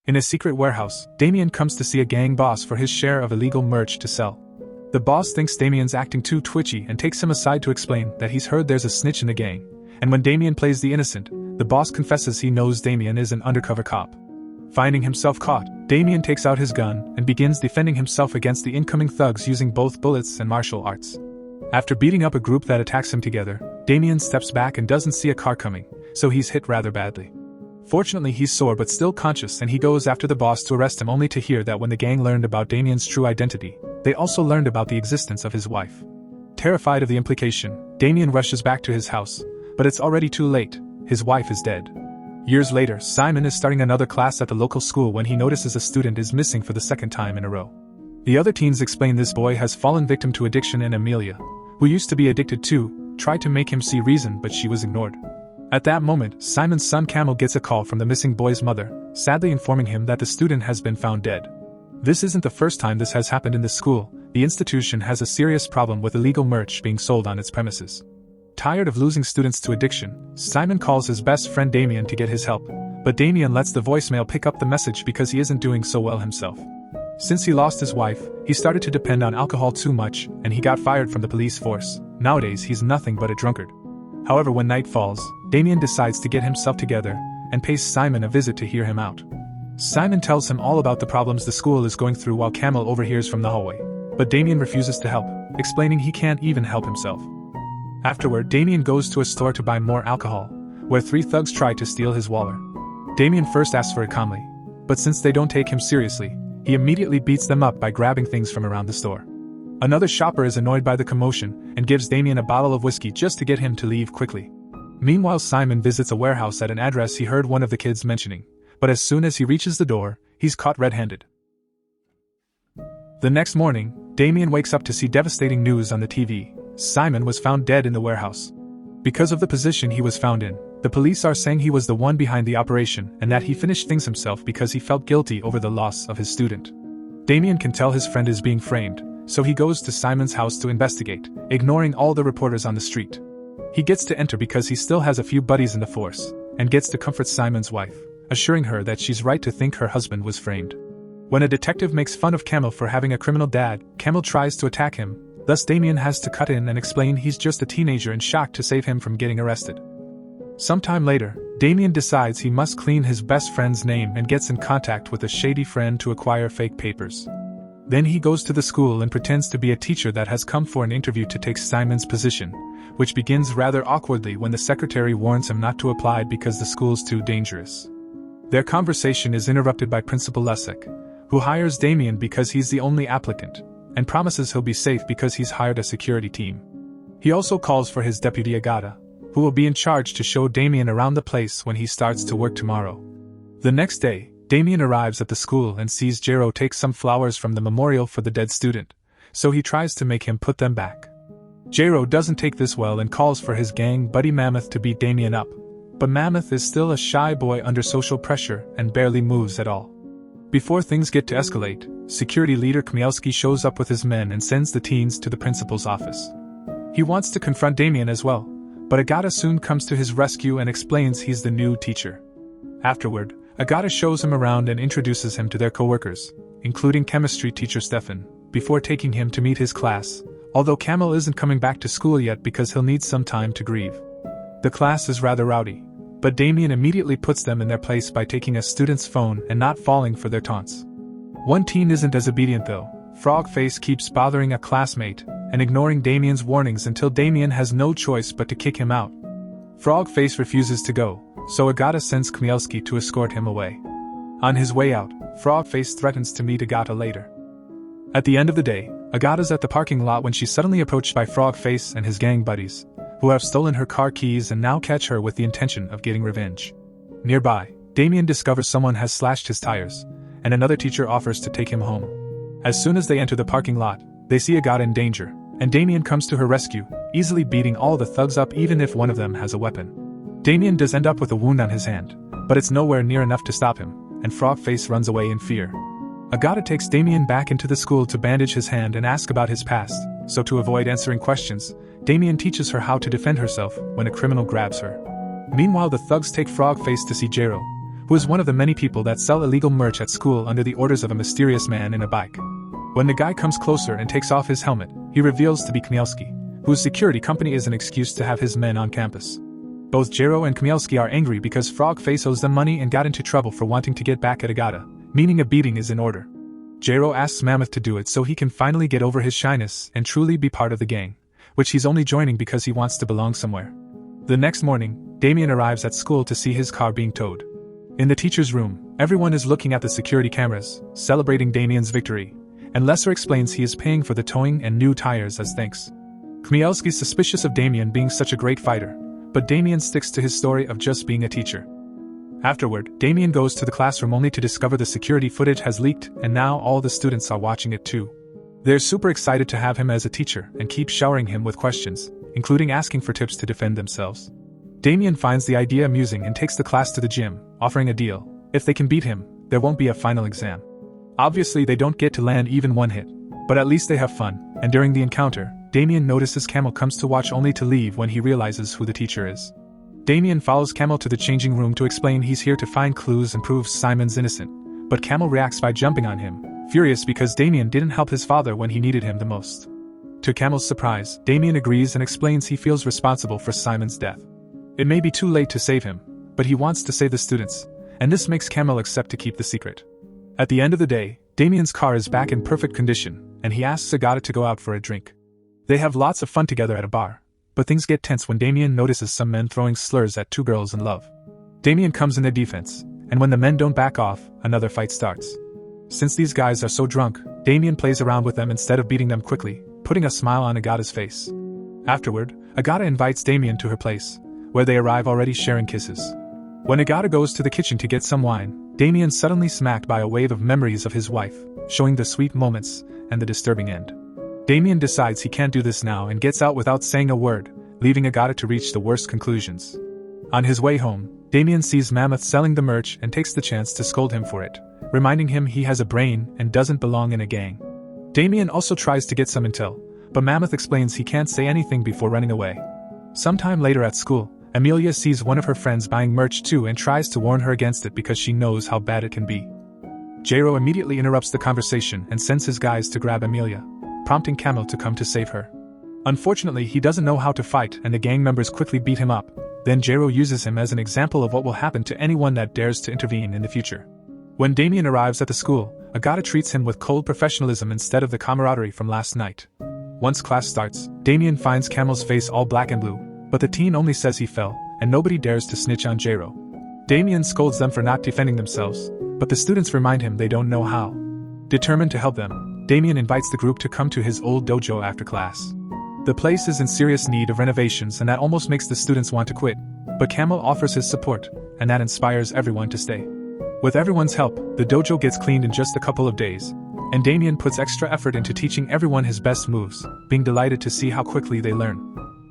In a secret warehouse, Damien comes to see a gang boss for his share of illegal merch to sell. The boss thinks Damien's acting too twitchy and takes him aside to explain that he's heard there's a snitch in the gang, and when Damien plays the innocent, the boss confesses he knows Damien is an undercover cop. Finding himself caught, Damien takes out his gun and begins defending himself against the incoming thugs using both bullets and martial arts. After beating up a group that attacks him together, Damien steps back and doesn't see a car coming, so he's hit rather badly. Fortunately, he's sore but still conscious, and he goes after the boss to arrest him, only to hear that when the gang learned about Damien's true identity, they also learned about the existence of his wife. Terrified of the implication, Damien rushes back to his house, but it's already too late. His wife is dead. Years later, Simon is starting another class at the local school when he notices a student is missing for the second time in a row. The other teens explain this boy has fallen victim to addiction, and Amelia, who used to be addicted too, tried to make him see reason, but she was ignored. At that moment, Simon's son Camel gets a call from the missing boy's mother, sadly informing him that the student has been found dead. This isn't the first time this has happened in the school. The institution has a serious problem with illegal merch being sold on its premises. Tired of losing students to addiction, Simon calls his best friend Damien to get his help, but Damien lets the voicemail pick up the message because he isn't doing so well himself. Since he lost his wife, he started to depend on alcohol too much, and he got fired from the police force. Nowadays he's nothing but a drunkard. However, when night falls, Damien decides to get himself together and pays Simon a visit to hear him out. Simon tells him all about the problems the school is going through while Camel overhears from the hallway, but Damien refuses to help, explaining he can't even help himself. Afterward, Damien goes to a store to buy more alcohol, where 3 thugs try to steal his wallet. Damien first asks for it calmly, but since they don't take him seriously, he immediately beats them up by grabbing things from around the store. Another shopper is annoyed by the commotion and gives Damien a bottle of whiskey just to get him to leave quickly. Meanwhile, Simon visits a warehouse at an address he heard one of the kids mentioning, but as soon as he reaches the door, he's caught red-handed. The next morning, Damien wakes up to see devastating news on the TV. Simon was found dead in the warehouse. Because of the position he was found in, the police are saying he was the one behind the operation and that he finished things himself because he felt guilty over the loss of his student. Damien can tell his friend is being framed, so he goes to Simon's house to investigate, ignoring all the reporters on the street. He gets to enter because he still has a few buddies in the force, and gets to comfort Simon's wife, assuring her that she's right to think her husband was framed. When a detective makes fun of Camel for having a criminal dad, Camel tries to attack him, thus Damien has to cut in and explain he's just a teenager in shock to save him from getting arrested. Sometime later, Damien decides he must clean his best friend's name and gets in contact with a shady friend to acquire fake papers. Then he goes to the school and pretends to be a teacher that has come for an interview to take Simon's position, which begins rather awkwardly when the secretary warns him not to apply because the school's too dangerous. Their conversation is interrupted by Principal Lusek, who hires Damien because he's the only applicant, and promises he'll be safe because he's hired a security team. He also calls for his deputy Agata, who will be in charge to show Damien around the place when he starts to work tomorrow. The next day, Damien arrives at the school and sees Jero take some flowers from the memorial for the dead student, so he tries to make him put them back. Jero doesn't take this well and calls for his gang buddy Mammoth to beat Damien up, but Mammoth is still a shy boy under social pressure and barely moves at all. Before things get to escalate, security leader Kmielski shows up with his men and sends the teens to the principal's office. He wants to confront Damien as well, but Agata soon comes to his rescue and explains he's the new teacher. Afterward, Agata shows him around and introduces him to their co-workers, including chemistry teacher Stefan, before taking him to meet his class, although Camel isn't coming back to school yet because he'll need some time to grieve. The class is rather rowdy, but Damien immediately puts them in their place by taking a student's phone and not falling for their taunts. One teen isn't as obedient though. Frogface keeps bothering a classmate and ignoring Damien's warnings until Damien has no choice but to kick him out. Frogface refuses to go, so Agata sends Kmielski to escort him away. On his way out, Frogface threatens to meet Agata later. At the end of the day, Agata's at the parking lot when she's suddenly approached by Frogface and his gang buddies, who have stolen her car keys and now catch her with the intention of getting revenge. Nearby, Damien discovers someone has slashed his tires, and another teacher offers to take him home. As soon as they enter the parking lot, they see Agata in danger, and Damien comes to her rescue, easily beating all the thugs up even if one of them has a weapon. Damien does end up with a wound on his hand, but it's nowhere near enough to stop him, and Frogface runs away in fear. Agata takes Damien back into the school to bandage his hand and ask about his past, so to avoid answering questions, Damien teaches her how to defend herself when a criminal grabs her. Meanwhile, the thugs take Frogface to see Jero, who is one of the many people that sell illegal merch at school under the orders of a mysterious man in a bike. When the guy comes closer and takes off his helmet, he reveals to be Khmelski, whose security company is an excuse to have his men on campus. Both Jiro and Khmelski are angry because Frogface owes them money and got into trouble for wanting to get back at Agata, meaning a beating is in order. Jiro asks Mammoth to do it so he can finally get over his shyness and truly be part of the gang, which he's only joining because he wants to belong somewhere. The next morning, Damien arrives at school to see his car being towed. In the teacher's room, everyone is looking at the security cameras, celebrating Damien's victory, and Lesser explains he is paying for the towing and new tires as thanks. Khmelski's suspicious of Damien being such a great fighter, but Damien sticks to his story of just being a teacher. Afterward, Damien goes to the classroom only to discover the security footage has leaked and now all the students are watching it too. They're super excited to have him as a teacher and keep showering him with questions, including asking for tips to defend themselves. Damien finds the idea amusing and takes the class to the gym, offering a deal. If they can beat him, there won't be a final exam. Obviously they don't get to land even one hit, but at least they have fun, and during the encounter, Damien notices Camel comes to watch only to leave when he realizes who the teacher is. Damien follows Camel to the changing room to explain he's here to find clues and prove Simon's innocent, but Camel reacts by jumping on him, furious because Damien didn't help his father when he needed him the most. To Camel's surprise, Damien agrees and explains he feels responsible for Simon's death. It may be too late to save him, but he wants to save the students, and this makes Camel accept to keep the secret. At the end of the day, Damien's car is back in perfect condition, and he asks Agata to go out for a drink. They have lots of fun together at a bar, but things get tense when Damien notices some men throwing slurs at two girls in love. Damien comes in their defense, and when the men don't back off, another fight starts. Since these guys are so drunk, Damien plays around with them instead of beating them quickly, putting a smile on Agata's face. Afterward, Agata invites Damien to her place, where they arrive already sharing kisses. When Agata goes to the kitchen to get some wine, Damien's suddenly smacked by a wave of memories of his wife, showing the sweet moments and the disturbing end. Damien decides he can't do this now and gets out without saying a word, leaving Agata to reach the worst conclusions. On his way home, Damien sees Mammoth selling the merch and takes the chance to scold him for it, reminding him he has a brain and doesn't belong in a gang. Damien also tries to get some intel, but Mammoth explains he can't say anything before running away. Sometime later at school, Amelia sees one of her friends buying merch too and tries to warn her against it because she knows how bad it can be. Jiro immediately interrupts the conversation and sends his guys to grab Amelia, prompting Camel to come to save her. Unfortunately, he doesn't know how to fight and the gang members quickly beat him up. Then Jiro uses him as an example of what will happen to anyone that dares to intervene in the future. When Damien arrives at the school, Agata treats him with cold professionalism instead of the camaraderie from last night. Once class starts, Damien finds Camel's face all black and blue, but the teen only says he fell, and nobody dares to snitch on Jiro. Damien scolds them for not defending themselves, but the students remind him they don't know how. Determined to help them, Damien invites the group to come to his old dojo after class. The place is in serious need of renovations and that almost makes the students want to quit, but Camel offers his support, and that inspires everyone to stay. With everyone's help, the dojo gets cleaned in just a couple of days, and Damien puts extra effort into teaching everyone his best moves, being delighted to see how quickly they learn.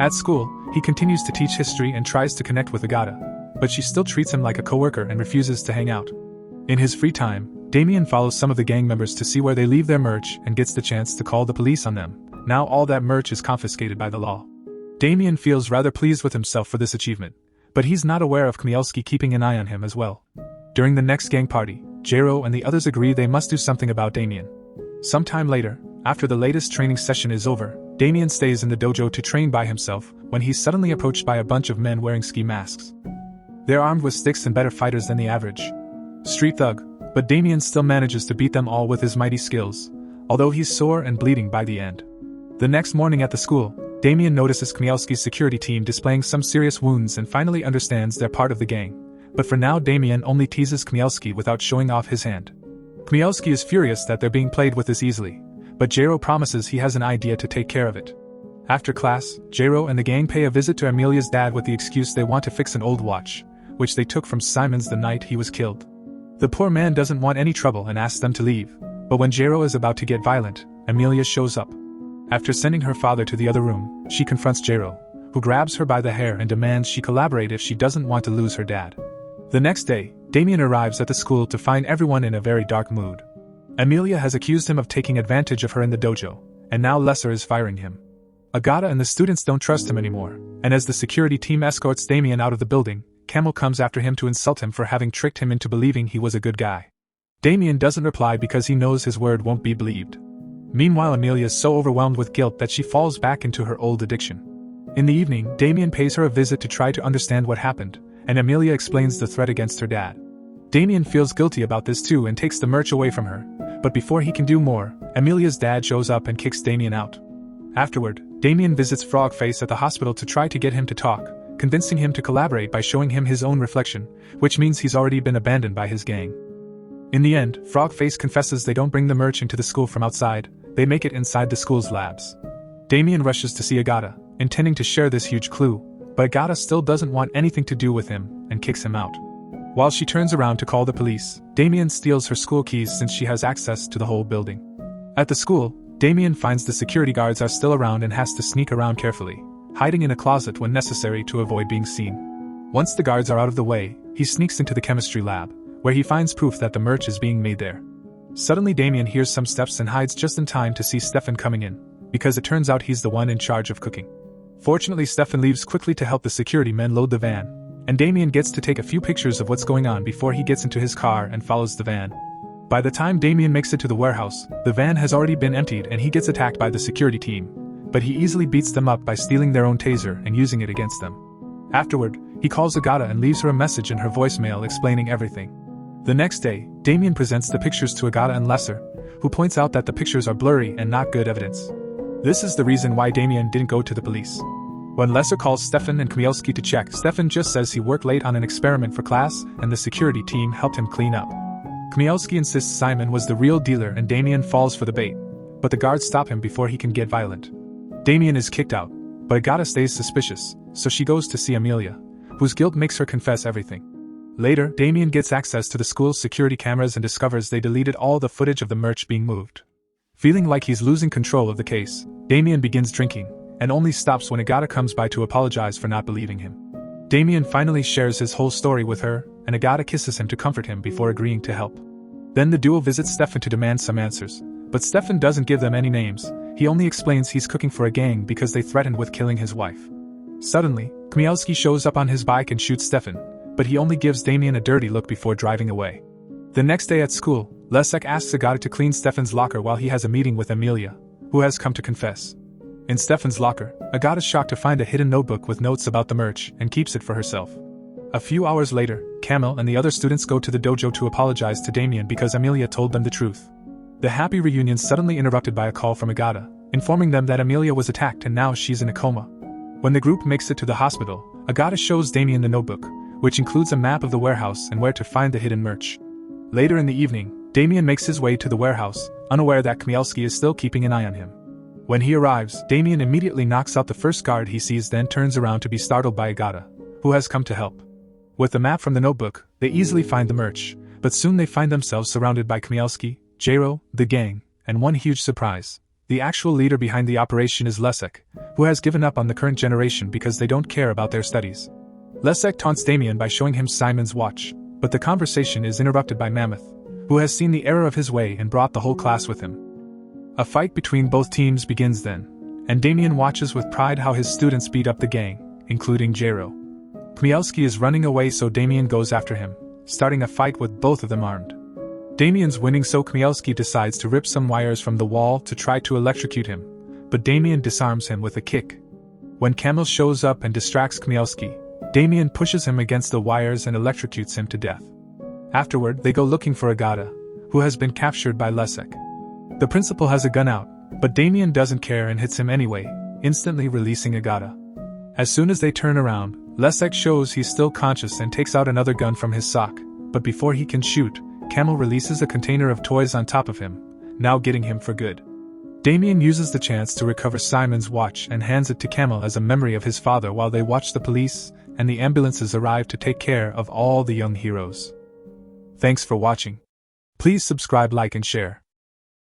At school, he continues to teach history and tries to connect with Agata, but she still treats him like a coworker and refuses to hang out. In his free time, Damien follows some of the gang members to see where they leave their merch and gets the chance to call the police on them. Now all that merch is confiscated by the law. Damien feels rather pleased with himself for this achievement, but he's not aware of Khmelski keeping an eye on him as well. During the next gang party, Jiro and the others agree they must do something about Damien. Sometime later, after the latest training session is over, Damien stays in the dojo to train by himself when he's suddenly approached by a bunch of men wearing ski masks. They're armed with sticks and better fighters than the average street thug, but Damien still manages to beat them all with his mighty skills, although he's sore and bleeding by the end. The next morning at the school, Damien notices Khmelski's security team displaying some serious wounds and finally understands they're part of the gang, but for now Damien only teases Khmelski without showing off his hand. Khmelski is furious that they're being played with this easily, but Jiro promises he has an idea to take care of it. After class, Jiro and the gang pay a visit to Amelia's dad with the excuse they want to fix an old watch, which they took from Simons the night he was killed. The poor man doesn't want any trouble and asks them to leave, but when Jiro is about to get violent, Amelia shows up. After sending her father to the other room, she confronts Jiro, who grabs her by the hair and demands she collaborate if she doesn't want to lose her dad. The next day, Damien arrives at the school to find everyone in a very dark mood. Amelia has accused him of taking advantage of her in the dojo, and now Lesser is firing him. Agata and the students don't trust him anymore, and as the security team escorts Damien out of the building, Camel comes after him to insult him for having tricked him into believing he was a good guy. Damien doesn't reply because he knows his word won't be believed. Meanwhile, Amelia is so overwhelmed with guilt that she falls back into her old addiction. In the evening, Damien pays her a visit to try to understand what happened, and Amelia explains the threat against her dad. Damien feels guilty about this too and takes the merch away from her, but before he can do more, Amelia's dad shows up and kicks Damien out. Afterward, Damien visits Frogface at the hospital to try to get him to talk, convincing him to collaborate by showing him his own reflection, which means he's already been abandoned by his gang. In the end, Frogface confesses they don't bring the merch into the school from outside, they make it inside the school's labs. Damien rushes to see Agata, intending to share this huge clue, but Agata still doesn't want anything to do with him and kicks him out. While she turns around to call the police, Damien steals her school keys since she has access to the whole building. At the school, Damien finds the security guards are still around and has to sneak around carefully, hiding in a closet when necessary to avoid being seen. Once the guards are out of the way, he sneaks into the chemistry lab, where he finds proof that the merch is being made there. Suddenly Damien hears some steps and hides just in time to see Stefan coming in, because it turns out he's the one in charge of cooking. Fortunately, Stefan leaves quickly to help the security men load the van, and Damien gets to take a few pictures of what's going on before he gets into his car and follows the van. By the time Damien makes it to the warehouse, the van has already been emptied and he gets attacked by the security team, but he easily beats them up by stealing their own taser and using it against them. Afterward, he calls Agata and leaves her a message in her voicemail explaining everything. The next day, Damien presents the pictures to Agata and Lesser, who points out that the pictures are blurry and not good evidence. This is the reason why Damien didn't go to the police. When Lesser calls Stefan and Kmielski to check, Stefan just says he worked late on an experiment for class and the security team helped him clean up. Kmielski insists Simon was the real dealer and Damien falls for the bait, but the guards stop him before he can get violent. Damien is kicked out, but Agata stays suspicious, so she goes to see Amelia, whose guilt makes her confess everything. Later, Damien gets access to the school's security cameras and discovers they deleted all the footage of the merch being moved. Feeling like he's losing control of the case, Damien begins drinking, and only stops when Agata comes by to apologize for not believing him. Damien finally shares his whole story with her, and Agata kisses him to comfort him before agreeing to help. Then the duo visits Stefan to demand some answers, but Stefan doesn't give them any names, he only explains he's cooking for a gang because they threatened with killing his wife. Suddenly, Kmielski shows up on his bike and shoots Stefan, but he only gives Damien a dirty look before driving away. The next day at school, Lesek asks Agata to clean Stefan's locker while he has a meeting with Amelia, who has come to confess. In Stefan's locker, Agata's shocked to find a hidden notebook with notes about the merch and keeps it for herself. A few hours later, Camel and the other students go to the dojo to apologize to Damien because Amelia told them the truth. The happy reunion is suddenly interrupted by a call from Agata, informing them that Amelia was attacked and now she's in a coma. When the group makes it to the hospital, Agata shows Damien the notebook, which includes a map of the warehouse and where to find the hidden merch. Later in the evening, Damien makes his way to the warehouse, unaware that Kmielski is still keeping an eye on him. When he arrives, Damien immediately knocks out the first guard he sees, then turns around to be startled by Agata, who has come to help. With the map from the notebook, they easily find the merch, but soon they find themselves surrounded by Kmielski, Jero, the gang, and one huge surprise. The actual leader behind the operation is Lesek, who has given up on the current generation because they don't care about their studies. Lesek taunts Damien by showing him Simon's watch, but the conversation is interrupted by Mammoth, who has seen the error of his way and brought the whole class with him. A fight between both teams begins then, and Damien watches with pride how his students beat up the gang, including Jero. Kmielski is running away, so Damien goes after him, starting a fight with both of them armed. Damien's winning, so Kmielski decides to rip some wires from the wall to try to electrocute him, but Damien disarms him with a kick. When Camel shows up and distracts Kmielski, Damien pushes him against the wires and electrocutes him to death. Afterward, they go looking for Agata, who has been captured by Lesek. The principal has a gun out, but Damien doesn't care and hits him anyway, instantly releasing Agata. As soon as they turn around, Lesek shows he's still conscious and takes out another gun from his sock, but before he can shoot, Camel releases a container of toys on top of him, now getting him for good. Damien uses the chance to recover Simon's watch and hands it to Camel as a memory of his father while they watch the police and the ambulances arrive to take care of all the young heroes. Thanks for watching. Please subscribe, like and share.